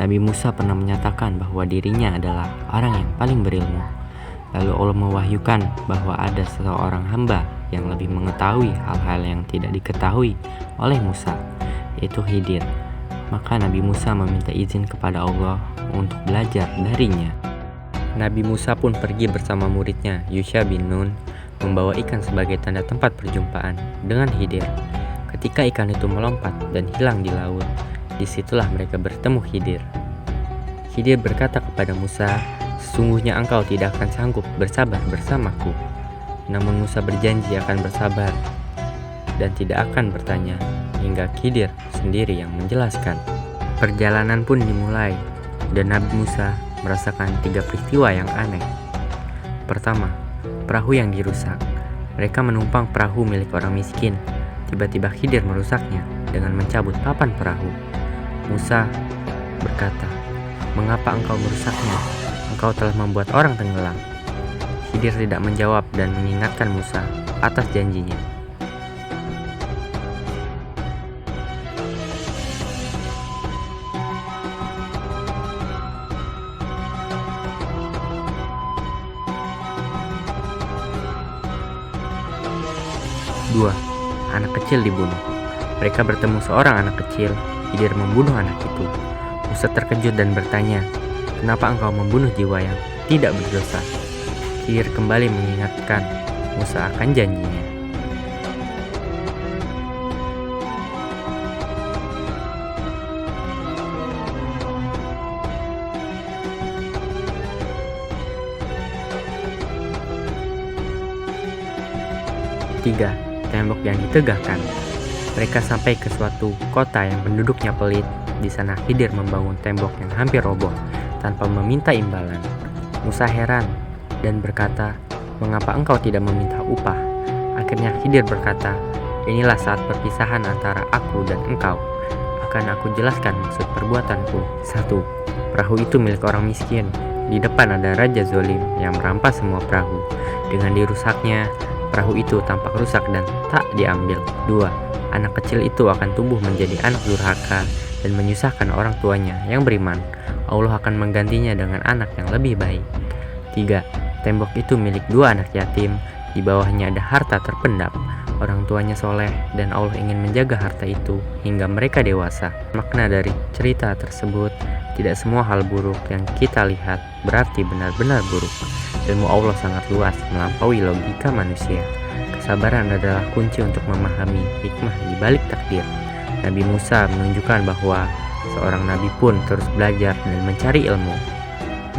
Nabi Musa pernah menyatakan bahwa dirinya adalah orang yang paling berilmu. Lalu Allah mewahyukan bahwa ada seorang hamba yang lebih mengetahui hal-hal yang tidak diketahui oleh Musa, yaitu Khidir. Maka Nabi Musa meminta izin kepada Allah untuk belajar darinya. Nabi Musa pun pergi bersama muridnya Yusha bin Nun, membawa ikan sebagai tanda tempat perjumpaan dengan Khidir. Ketika ikan itu melompat dan hilang di laut, disitulah mereka bertemu Khidir. Khidir berkata kepada Musa, "Sesungguhnya engkau tidak akan sanggup bersabar bersamaku." Namun Musa berjanji akan bersabar dan tidak akan bertanya, hingga Khidir sendiri yang menjelaskan. Perjalanan pun dimulai dan Nabi Musa merasakan 3 peristiwa yang aneh. Pertama, perahu yang dirusak. Mereka menumpang perahu milik orang miskin. Tiba-tiba Khidir merusaknya dengan mencabut papan perahu. Musa berkata, "Mengapa engkau merusaknya? Engkau telah membuat orang tenggelam." Khidir tidak menjawab dan mengingatkan Musa atas janjinya. Dua, anak kecil dibunuh. Mereka bertemu seorang anak kecil. Khidir membunuh anak itu. Musa terkejut dan bertanya, "Kenapa engkau membunuh jiwa yang tidak berdosa?" Khidir kembali mengingatkan Musa akan janjinya. Tiga, tembok yang ditegakkan. Mereka sampai ke suatu kota yang penduduknya pelit. Di sana Khidir membangun tembok yang hampir roboh tanpa meminta imbalan. Musa heran dan berkata, "Mengapa engkau tidak meminta upah?" Akhirnya Khidir berkata, "Inilah saat perpisahan antara aku dan engkau. Akan aku jelaskan maksud perbuatanku. 1. Perahu itu milik orang miskin. Di depan ada raja zolim yang merampas semua perahu. Dengan dirusaknya, perahu itu tampak rusak dan tak diambil. 2. Anak kecil itu akan tumbuh menjadi anak durhaka dan menyusahkan orang tuanya yang beriman. Allah akan menggantinya dengan anak yang lebih baik. 3. Tembok itu milik 2 anak yatim. Di bawahnya ada harta terpendam. Orang tuanya soleh dan Allah ingin menjaga harta itu hingga mereka dewasa." Makna dari cerita tersebut, tidak semua hal buruk yang kita lihat berarti benar-benar buruk. Ilmu Allah sangat luas, melampaui logika manusia. Kesabaran adalah kunci untuk memahami hikmah di balik takdir. Nabi Musa menunjukkan bahwa seorang nabi pun terus belajar dan mencari ilmu.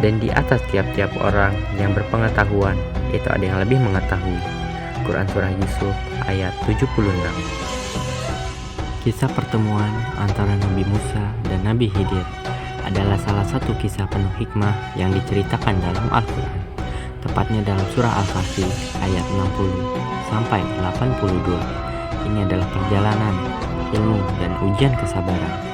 Dan di atas tiap-tiap orang yang berpengetahuan, itu ada yang lebih mengetahui. Quran Surah Yusuf ayat 76. Kisah pertemuan antara Nabi Musa dan Nabi Khidir adalah salah satu kisah penuh hikmah yang diceritakan dalam Al-Quran, tepatnya dalam surah Al-Kahfi ayat 60-82. Ini adalah perjalanan, ilmu, dan ujian kesabaran.